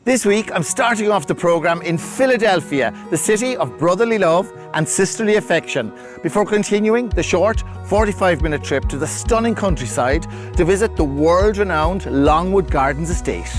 This week, I'm starting off the programme in Philadelphia, the city of brotherly love and sisterly affection, before continuing the short 45-minute trip to the stunning countryside to visit the world-renowned Longwood Gardens estate.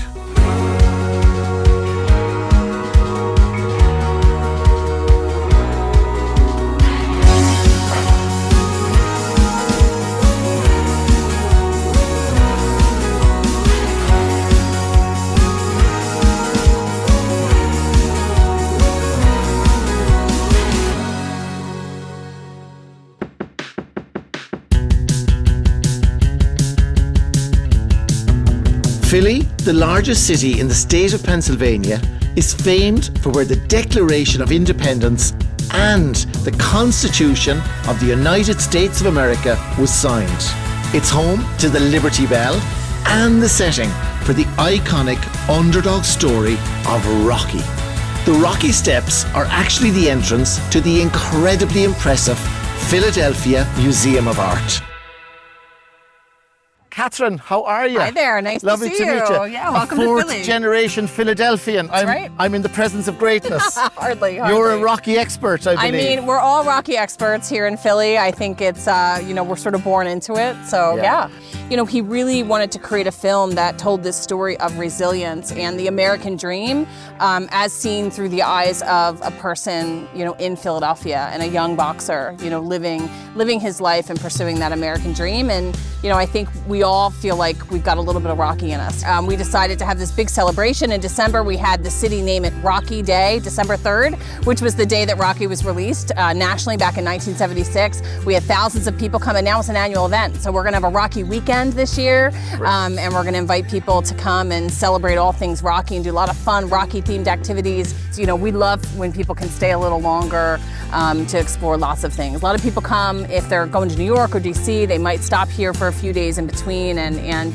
Philly, the largest city in the state of Pennsylvania, is famed for where the Declaration of Independence and the Constitution of the United States of America was signed. It's home to the Liberty Bell and the setting for the iconic underdog story of Rocky. The Rocky Steps are actually the entrance to the incredibly impressive Philadelphia Museum of Art. Catherine, how are you? Hi there, nice Lovely to see meet you. Yeah, welcome to Fourth Philly. generation Philadelphian. I'm in the presence of greatness. Hardly. You're a Rocky expert, I believe. I mean, we're all Rocky experts here in Philly. I think it's, we're sort of born into it. So, yeah. He really wanted to create a film that told this story of resilience and the American dream as seen through the eyes of a person, in Philadelphia and a young boxer, living his life and pursuing that American dream. And, I think we all feel like we've got a little bit of Rocky in us. We decided to have this big celebration in December. We had the city name it Rocky Day, December 3rd, which was the day that Rocky was released nationally back in 1976. We had thousands of people come, and now it's an annual event. So we're going to have a Rocky weekend this year, and we're going to invite people to come and celebrate all things Rocky and do a lot of fun Rocky-themed activities. So, we love when people can stay a little longer to explore lots of things. A lot of people come if they're going to New York or DC. They might stop here for a few days in between, and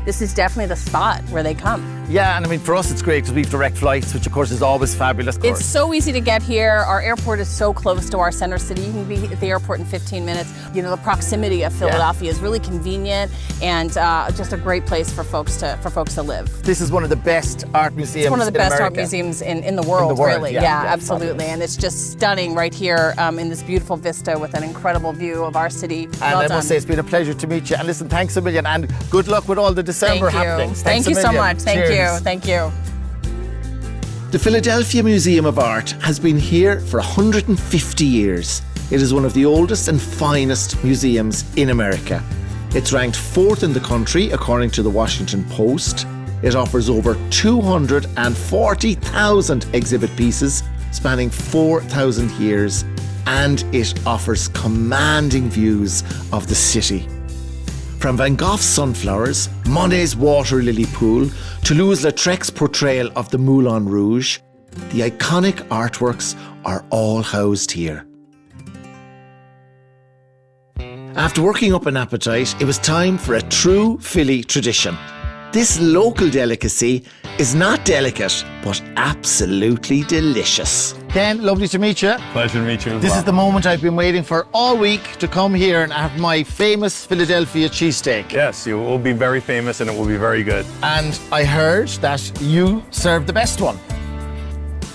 this is definitely the spot where they come. Yeah, and I mean, for us it's great because we have direct flights, which of course is always fabulous. It's so easy to get here. Our airport is so close to our center city. You can be at the airport in 15 minutes. The proximity of Philadelphia is really convenient and just a great place for folks to live. This is one of the best art museums. It's one of the best America. Art museums in the world, really. Yeah, absolutely. Fabulous. And it's just stunning right here in this beautiful vista with an incredible view of our city. And I must say, it's been a pleasure to meet you. And listen, thanks a million, and good luck with all the December happenings. Thank you so much. Cheers. Thank you. The Philadelphia Museum of Art has been here for 150 years. It is one of the oldest and finest museums in America. It's ranked 4th in the country according to the Washington Post. It offers over 240,000 exhibit pieces spanning 4,000 years, and it offers commanding views of the city. From Van Gogh's sunflowers, Monet's water lily pool, to Toulouse-Lautrec's portrayal of the Moulin Rouge, the iconic artworks are all housed here. After working up an appetite, it was time for a true Philly tradition. This local delicacy is not delicate, but absolutely delicious. Ken, lovely to meet you. Pleasure to meet you as This well. is the moment I've been waiting for all week to come here and have my famous Philadelphia cheesesteak. Yes, you will be very famous and it will be very good. And I heard that you serve the best one.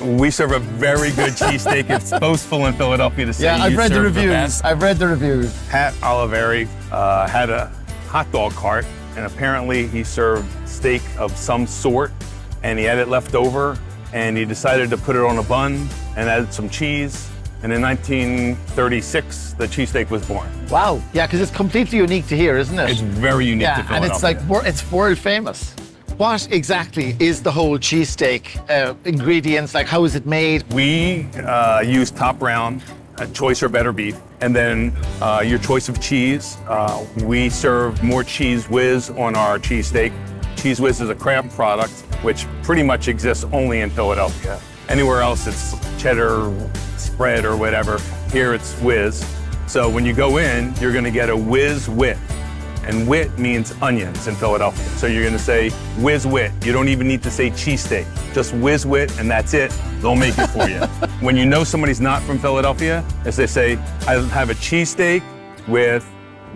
We serve a very good cheesesteak. It's boastful in Philadelphia to say Yeah, I've you read the serve reviews. best. I've read the reviews. Pat Oliveri had a hot dog cart, and apparently he served steak of some sort, and he had it left over, and he decided to put it on a bun and add some cheese. And in 1936, the cheesesteak was born. Wow. Yeah, because it's completely unique to here, isn't it? It's very unique to and Philadelphia. it's like it's world famous. What exactly is the whole cheesesteak ingredients? Like, how is it made? We use top round, choice or better beef, and then your choice of cheese. We serve more Cheese Whiz on our cheesesteak. Cheese Whiz is a Kraft product, which pretty much exists only in Philadelphia. Anywhere else, it's cheddar spread or whatever. Here, it's Whiz. So when you go in, you're going to get a Whiz Wit. And wit means onions in Philadelphia. So you're gonna say whiz wit. You don't even need to say cheesesteak. Just whiz wit and that's it. They'll make it for you. When you know somebody's not from Philadelphia, as they say, I have a cheesesteak with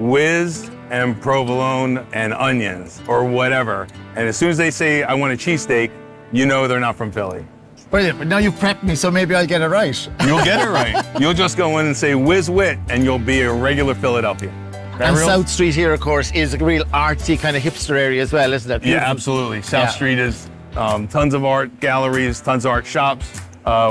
whiz and provolone and onions or whatever. And as soon as they say, I want a cheesesteak, you know they're not from Philly. Brilliant, but now you've prepped me, so maybe I'll get it right. You'll get it right. You'll just go in and say Whiz Wit, and you'll be a regular Philadelphia. And South Street here, of course, is a real artsy kind of hipster area as well, isn't it? Yeah, absolutely. South Street is tons of art galleries, tons of art shops.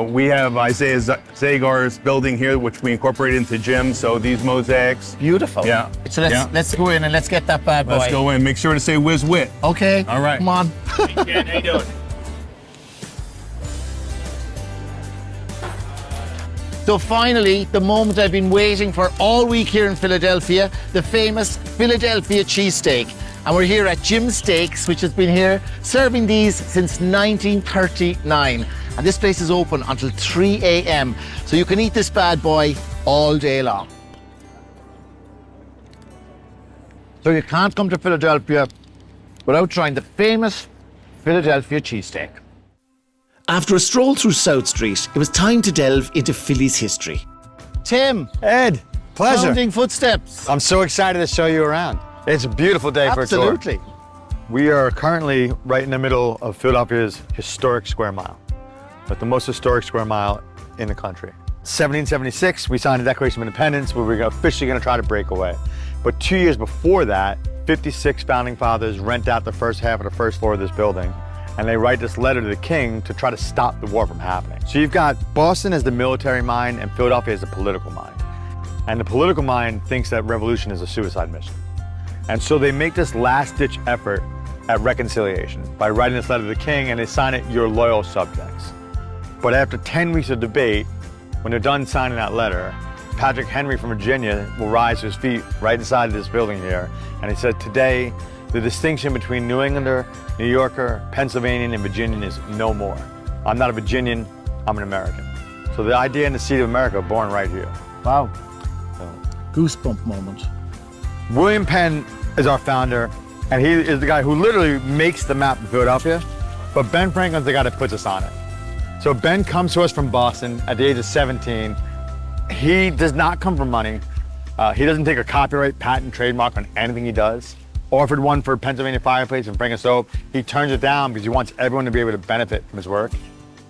We have Isaiah Zagar's building here, which we incorporated into gym. So these mosaics. Beautiful. Yeah. So let's go in and let's get that bad boy. Let's go in. Make sure to say Whiz Wit. Okay. All right. Come on. Hey, Ken, how you doing? So finally, the moment I've been waiting for all week here in Philadelphia, the famous Philadelphia cheesesteak. And we're here at Jim Steaks, which has been here serving these since 1939. And this place is open until 3 a.m. So you can eat this bad boy all day long. So you can't come to Philadelphia without trying the famous Philadelphia cheesesteak. After a stroll through South Street, it was time to delve into Philly's history. Tim. Ed, pleasure. Counting footsteps. I'm so excited to show you around. It's a beautiful day for a tour. Absolutely. We are currently right in the middle of Philadelphia's historic square mile, but the most historic square mile in the country. 1776, we signed the Declaration of Independence, where we're officially going to try to break away. But 2 years before that, 56 founding fathers rent out the first half of the first floor of this building, and they write this letter to the king to try to stop the war from happening. So you've got Boston as the military mind and Philadelphia as the political mind. And the political mind thinks that revolution is a suicide mission. And so they make this last-ditch effort at reconciliation by writing this letter to the king, and they sign it, "Your loyal subjects." But after 10 weeks of debate, when they're done signing that letter, Patrick Henry from Virginia will rise to his feet right inside of this building here, and he said, "Today, the distinction between New Englander, New Yorker, Pennsylvanian, and Virginian is no more. I'm not a Virginian, I'm an American." So the idea and the seed of America are born right here. Wow. Goosebump moment. William Penn is our founder, and he is the guy who literally makes the map of Philadelphia, but Ben Franklin's the guy that puts us on it. So Ben comes to us from Boston at the age of 17. He does not come from money. He doesn't take a copyright, patent, trademark on anything he does. Offered one for Pennsylvania Fireplace and Franklin Soap. He turns it down because he wants everyone to be able to benefit from his work.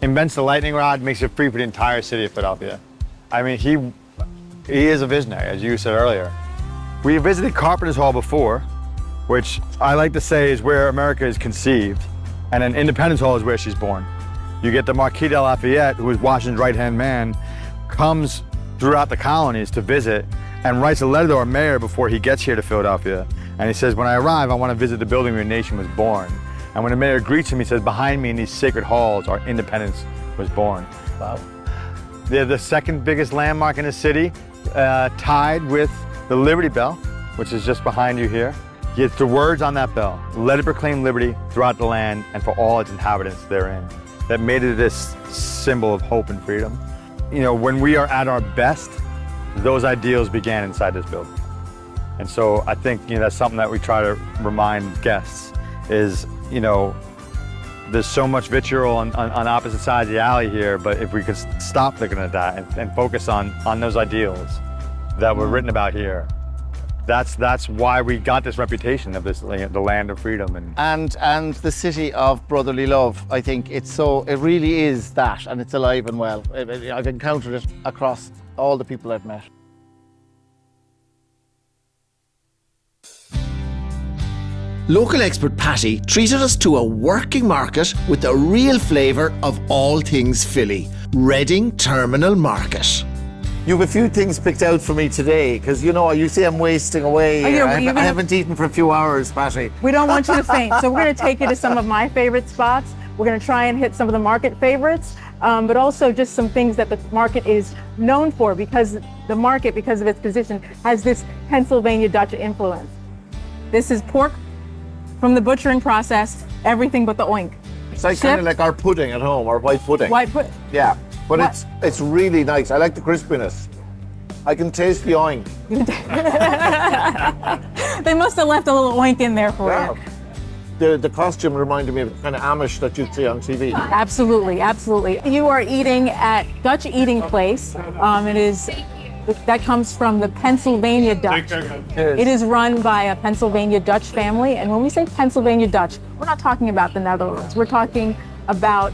Invents the lightning rod, makes it free for the entire city of Philadelphia. I mean, he is a visionary, as you said earlier. We visited Carpenter's Hall before, which I like to say is where America is conceived, and then Independence Hall is where she's born. You get the Marquis de Lafayette, who is Washington's right-hand man, comes throughout the colonies to visit and writes a letter to our mayor before he gets here to Philadelphia. And he says, "When I arrive, I want to visit the building where your nation was born." And when the mayor greets him, he says, "Behind me in these sacred halls, our independence was born." Wow. They're the second biggest landmark in the city, tied with the Liberty Bell, which is just behind you here. It's the words on that bell, "Let it proclaim liberty throughout the land and for all its inhabitants therein," that made it this symbol of hope and freedom. You know, when we are at our best, those ideals began inside this building. And so I think, you know, that's something that we try to remind guests is, you know, there's so much vitriol on opposite sides of the alley here, but if we could stop looking at that and focus on those ideals that were written about here, that's why we got this reputation of this, the land of freedom. And the city of brotherly love. I think it really is that, and it's alive and well. I've encountered it across all the people I've met. Local expert Patty treated us to a working market with the real flavour of all things Philly, Reading Terminal Market. You have a few things picked out for me today, because you see I'm wasting away. I haven't eaten for a few hours, Patty. We don't want you to faint, so we're going to take you to some of my favorite spots. We're going to try and hit some of the market favorites, but also just some things that the market is known for, because the market, because of its position, has this Pennsylvania Dutch influence. This is pork from the butchering process, everything but the oink. It's like kind of like our pudding at home, our white pudding. White pudding. Yeah, but it's really nice. I like the crispiness. I can taste the oink. They must have left a little oink in there for you. The costume reminded me of the kind of Amish that you'd see on TV. Absolutely, absolutely. You are eating at Dutch Eating Place. That comes from the Pennsylvania Dutch. It is run by a Pennsylvania Dutch family, and when we say Pennsylvania Dutch, we're not talking about the Netherlands. We're talking about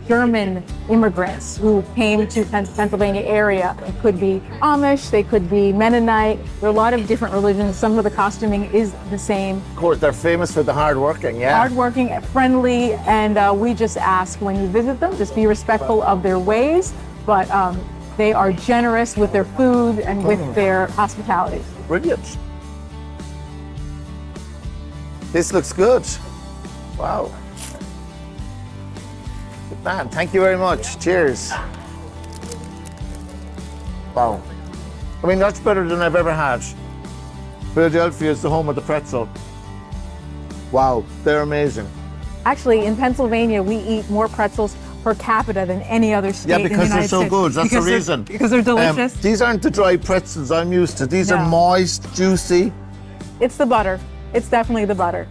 German immigrants who came to Pennsylvania area. It could be Amish, they could be Mennonite. There are a lot of different religions. Some of the costuming is the same. Of course, they're famous for the hardworking, yeah. Hardworking, friendly, and we just ask when you visit them, just be respectful of their ways, but they are generous with their food and with their hospitality. Brilliant. This looks good. Wow. Good man, thank you very much. Cheers. Wow. I mean, that's better than I've ever had. Philadelphia is the home of the pretzel. Wow, they're amazing. Actually, in Pennsylvania, we eat more pretzels per capita than any other state Yeah, in the because they're United so States. good. That's the Because they're- reason. Because they're delicious. These aren't the dry pretzels I'm used to. These are No. moist, juicy. It's the butter. It's definitely the butter.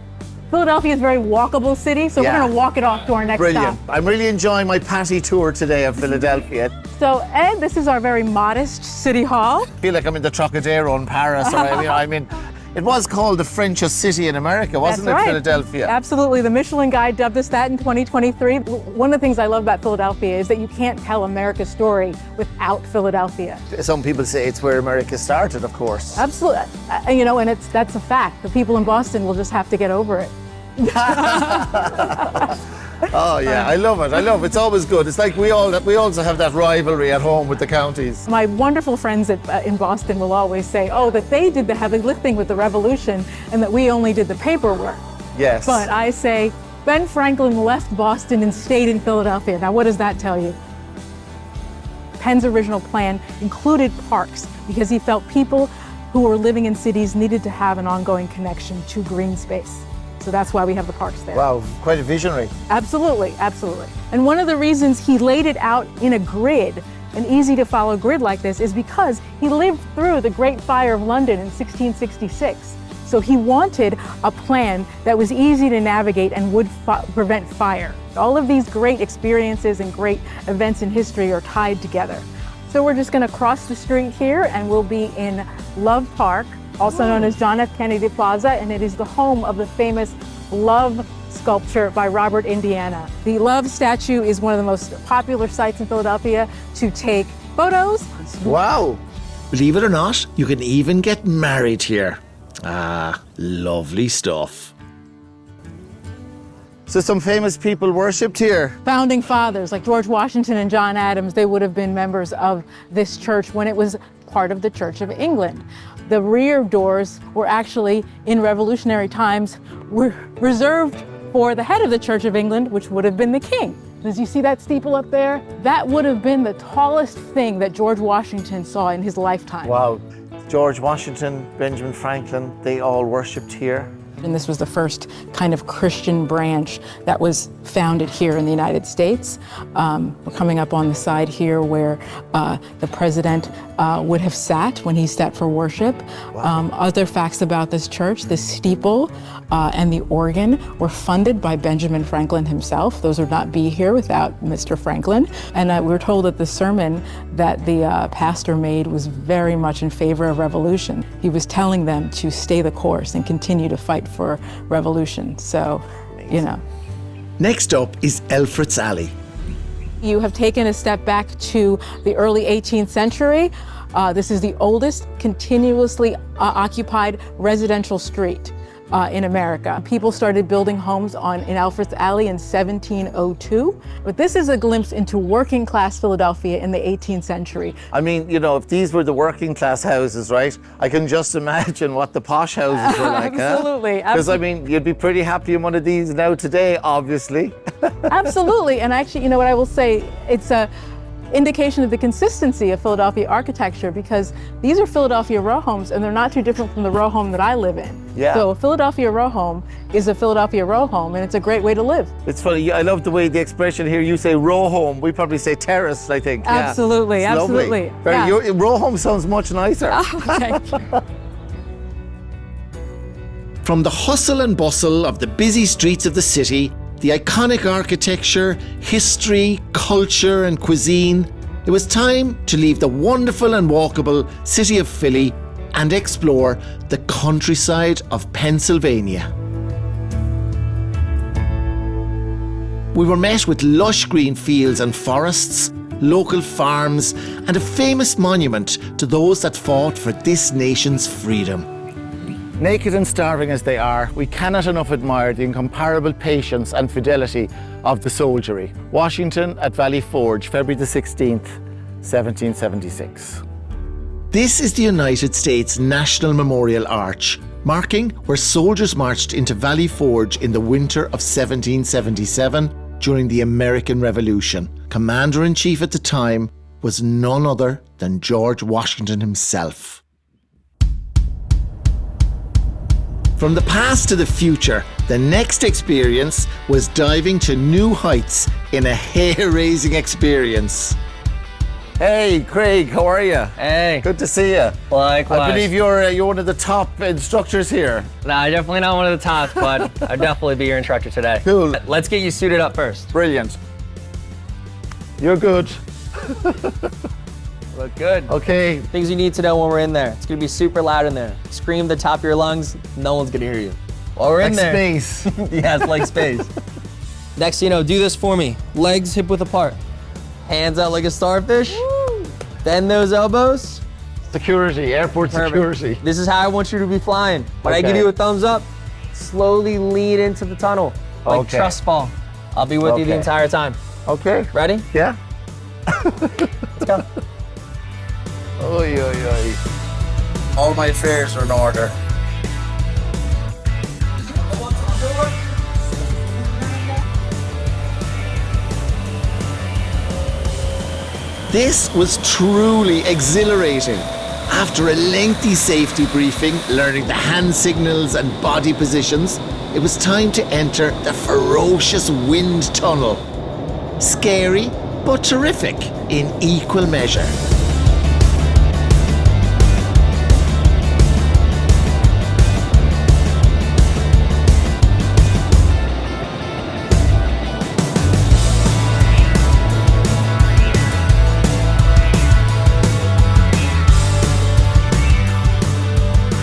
Philadelphia is a very walkable city, so Yeah. we're going to walk it off to our next Brilliant. stop. I'm really enjoying my patty tour today of Philadelphia. So, Ed, this is our very modest city hall. I feel like I'm in the Trocadero in Paris. Or, I mean, it was called the Frenchest city in America, wasn't That's it, right. Philadelphia? Absolutely. The Michelin Guide dubbed us that in 2023. One of the things I love about Philadelphia is that you can't tell America's story without Philadelphia. Some people say it's where America started, of course. Absolutely. You know, and that's a fact. The people in Boston will just have to get over it. Oh yeah, I love it. I love it. It's always good. It's like we also have that rivalry at home with the counties. My wonderful friends in Boston will always say, oh, that they did the heavy lifting with the revolution and that we only did the paperwork. Yes. But I say, Ben Franklin left Boston and stayed in Philadelphia. Now, what does that tell you? Penn's original plan included parks because he felt people who were living in cities needed to have an ongoing connection to green space. So that's why we have the parks there. Wow, quite a visionary. Absolutely, absolutely. And one of the reasons he laid it out in a grid, an easy to follow grid like this, is because he lived through the Great Fire of London in 1666. So he wanted a plan that was easy to navigate and would prevent fire. All of these great experiences and great events in history are tied together. So we're just going to cross the street here and we'll be in Love Park, also known as John F. Kennedy Plaza, and it is the home of the famous Love sculpture by Robert Indiana. The Love statue is one of the most popular sites in Philadelphia to take photos. Wow. Believe it or not, you can even get married here. Ah, lovely stuff. So some famous people worshipped here. Founding fathers like George Washington and John Adams, they would have been members of this church when it was part of the Church of England. The rear doors were actually, in revolutionary times, were reserved for the head of the Church of England, which would have been the king. As you see that steeple up there? That would have been the tallest thing that George Washington saw in his lifetime. Wow. George Washington, Benjamin Franklin, they all worshipped here. And this was the first kind of Christian branch that was founded here in the United States. We're coming up on the side here where the president would have sat when he sat for worship. Other facts about this church, the steeple and the organ were funded by Benjamin Franklin himself. Those would not be here without Mr. Franklin. And we're told that the sermon that the pastor made was very much in favor of revolution. He was telling them to stay the course and continue to fight for revolution. So, you know. Next up is Elfreth's Alley. You have taken a step back to the early 18th century. This is the oldest continuously occupied residential street in America. People started building homes in Elfreth's Alley in 1702. But this is a glimpse into working class Philadelphia in the 18th century. I mean, you know, if these were the working class houses, right, I can just imagine what the posh houses were like. Absolutely. Because, I mean, you'd be pretty happy in one of these now today, obviously. Absolutely. And actually, you know what I will say, it's a indication of the consistency of Philadelphia architecture, because these are Philadelphia row homes and they're not too different from the row home that I live in. Yeah. So a Philadelphia row home is a Philadelphia row home, and it's a great way to live. It's funny, I love the way the expression here, you say row home, we probably say terrace, I think. Absolutely, Yeah. It's absolutely. lovely. Very, Yeah. your row home sounds much nicer. Okay. From the hustle and bustle of the busy streets of the city, the iconic architecture, history, culture and cuisine, it was time to leave the wonderful and walkable city of Philly and explore the countryside of Pennsylvania. We were met with lush green fields and forests, local farms, and a famous monument to those that fought for this nation's freedom. Naked and starving as they are, we cannot enough admire the incomparable patience and fidelity of the soldiery. Washington at Valley Forge, February the 16th, 1776. This is the United States National Memorial Arch, marking where soldiers marched into Valley Forge in the winter of 1777 during the American Revolution. Commander-in-Chief at the time was none other than George Washington himself. From the past to the future, the next experience was diving to new heights in a hair-raising experience. Hey, Craig, how are you? Hey. Good to see you. Likewise. I believe you're one of the top instructors here. Nah, definitely not one of the tops, but I'll definitely be your instructor today. Cool. Let's get you suited up first. Brilliant. You're good. Look good. Okay. Things you need to know when we're in there. It's gonna be super loud in there. Scream the top of your lungs, no one's gonna hear you. While we're in Like there. space. Yeah, it's like space. Next, do this for me. Legs hip width apart. Hands out like a starfish. Woo. Bend those elbows. Security, airport Perfect. security. This is how I want you to be flying. When I give Okay. you a thumbs up, slowly lean into the tunnel. Like Okay. trust fall. I'll be with you the Okay. entire time. Okay. Ready? Yeah. Let's go. Oy, oy, oy. All my fares are in order. This was truly exhilarating. After a lengthy safety briefing, learning the hand signals and body positions, it was time to enter the ferocious wind tunnel. Scary, but terrific in equal measure.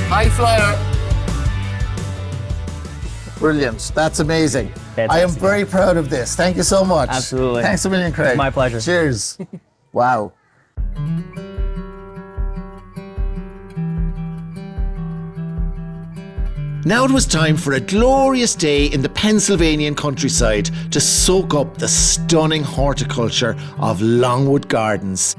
High flyer. Brilliant. That's amazing. I am Fantastic. very proud of this. Thank you so much. Absolutely. Thanks a million, Craig. My pleasure. Cheers. Wow. Now it was time for a glorious day in the Pennsylvanian countryside to soak up the stunning horticulture of Longwood Gardens.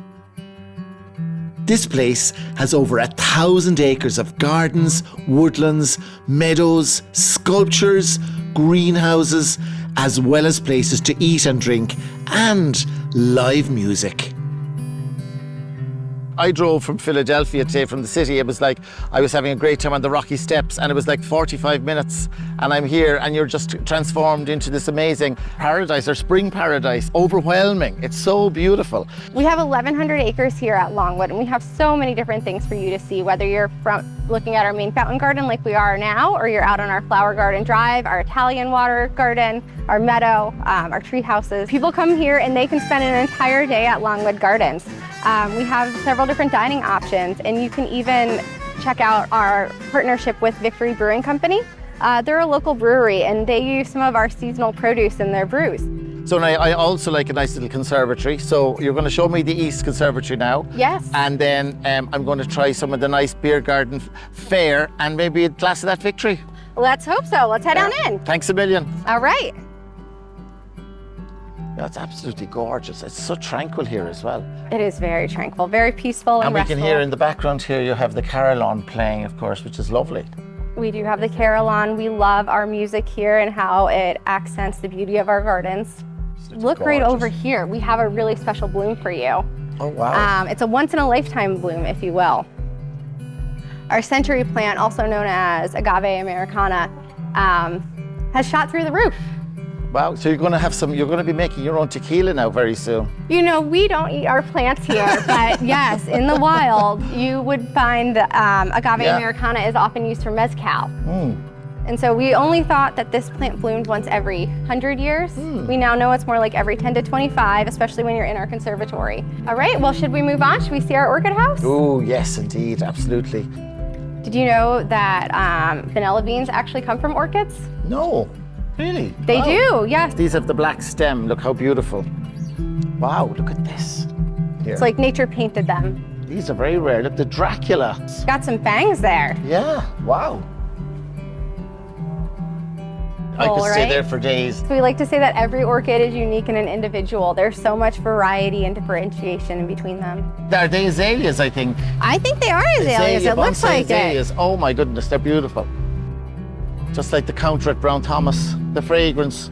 This place has over 1,000 acres of gardens, woodlands, meadows, sculptures, greenhouses, as well as places to eat and drink, and live music. I drove from Philadelphia today, from the city. It was like I was having a great time on the Rocky Steps, and it was like 45 minutes, and I'm here, and you're just transformed into this amazing paradise, or spring paradise. Overwhelming. It's so beautiful. We have 1,100 acres here at Longwood, and we have so many different things for you to see, whether you're looking at our main fountain garden like we are now, or you're out on our flower garden drive, our Italian water garden, our meadow, our tree houses. People come here and they can spend an entire day at Longwood Gardens. We have several different dining options, and you can even check out our partnership with Victory Brewing Company. They're a local brewery, and they use some of our seasonal produce in their brews. So now I also like a nice little conservatory. So you're going to show me the East Conservatory now. Yes. And then I'm going to try some of the nice beer garden fare, and maybe a glass of that Victory. Let's hope so. Let's head on in. Thanks a million. All right. That's absolutely gorgeous. It's so tranquil here as well. It is very tranquil, very peaceful and And we restful. can hear in the background here, you have the carillon playing, of course, which is lovely. We do have the carillon. We love our music here and how it accents the beauty of our gardens. Look right gorgeous. over here. We have a really special bloom for you. Oh, wow. It's a once-in-a-lifetime bloom, if you will. Our century plant, also known as Agave Americana, has shot through the roof. Wow, so you're going to be making your own tequila now very soon. You know, we don't eat our plants here, but yes, in the wild, you would find Agave Yeah. Americana is often used for mezcal. And so we only thought that this plant bloomed once every 100 years. We now know it's more like every 10 to 25, especially when you're in our conservatory. All right, well, should we move on? Should we see our orchid house? Oh, yes, indeed, absolutely. Did you know that vanilla beans actually come from orchids? No. Really? They Wow. do, yes. These have the black stem. Look how beautiful. Wow, look at this. Here. It's like nature painted them. These are very rare. Look, the Dracula. Got some fangs there. Yeah, wow. I Cool, could stay right? there for days. So we like to say that every orchid is unique and an individual. There's so much variety and differentiation in between them. Are they azaleas, I think? I think they are azaleas. It looks bonsai like azaleas. Oh my goodness, they're beautiful. Just like the counter at Brown Thomas, the fragrance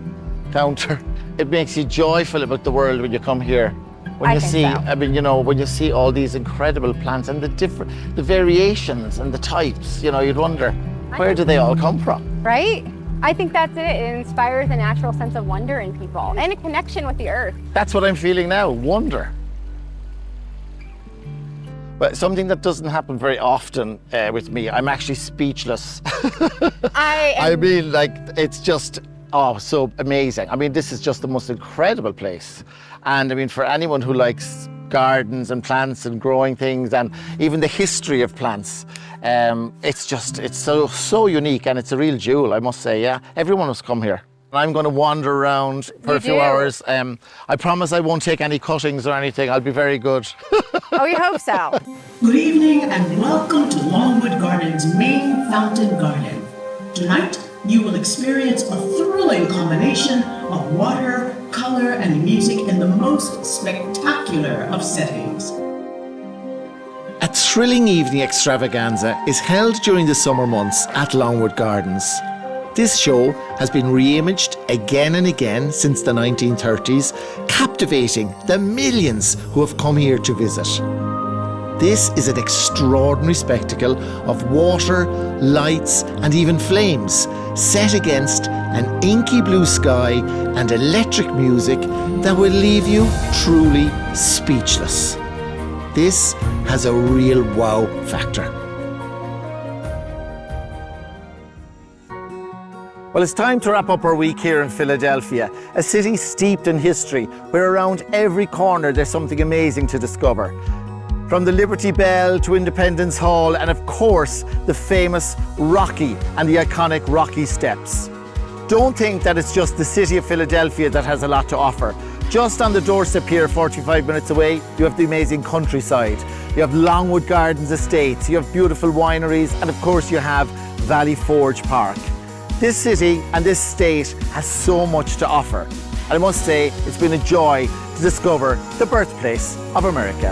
counter. It makes you joyful about the world when you come here. When I you think see, so. I mean, you know, when you see all these incredible plants and the variations and the types, you know, you'd wonder, where do they all come from? it, right? I think that's it. It inspires a natural sense of wonder in people and a connection with the earth. That's what I'm feeling now, wonder. But something that doesn't happen very often with me, I'm actually speechless. I mean, like, it's just, oh, so amazing. I mean, this is just the most incredible place. And I mean, for anyone who likes gardens and plants and growing things and even the history of plants, it's so unique and it's a real jewel, I must say, yeah. Everyone must come here. I'm going to wander around for a few hours. I promise I won't take any cuttings or anything. I'll be very good. Oh, we hope so. Good evening and welcome to Longwood Gardens' main fountain garden. Tonight, you will experience a thrilling combination of water, color, and music in the most spectacular of settings. A thrilling evening extravaganza is held during the summer months at Longwood Gardens. This show has been re-imaged again and again since the 1930s, captivating the millions who have come here to visit. This is an extraordinary spectacle of water, lights and even flames set against an inky blue sky and electric music that will leave you truly speechless. This has a real wow factor. Well, it's time to wrap up our week here in Philadelphia, a city steeped in history, where around every corner there's something amazing to discover. From the Liberty Bell to Independence Hall, and of course, the famous Rocky and the iconic Rocky Steps. Don't think that it's just the city of Philadelphia that has a lot to offer. Just on the doorstep here, 45 minutes away, you have the amazing countryside. You have Longwood Gardens Estates, you have beautiful wineries, and of course you have Valley Forge Park. This city and this state has so much to offer. And I must say, it's been a joy to discover the birthplace of America.